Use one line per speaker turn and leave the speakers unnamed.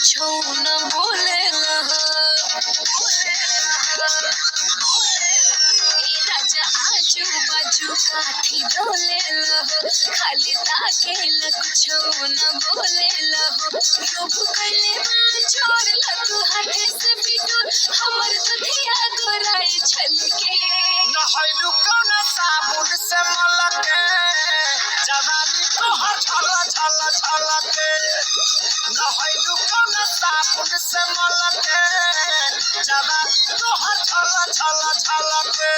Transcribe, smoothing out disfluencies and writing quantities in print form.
कुछो न बोलेला ए राजा आजू बाजू काठी डोलेला खाली ताकेला कुछो न बोलेला रूप कइले बा छोड़ला तू हाथे से बिटूर हमर दुधिया गोराई छलके
नहैलू कौन साबुन से मलके जवानी तोहर छलके नहैलू कौन साबुन से मलके जवानी तोहर छलके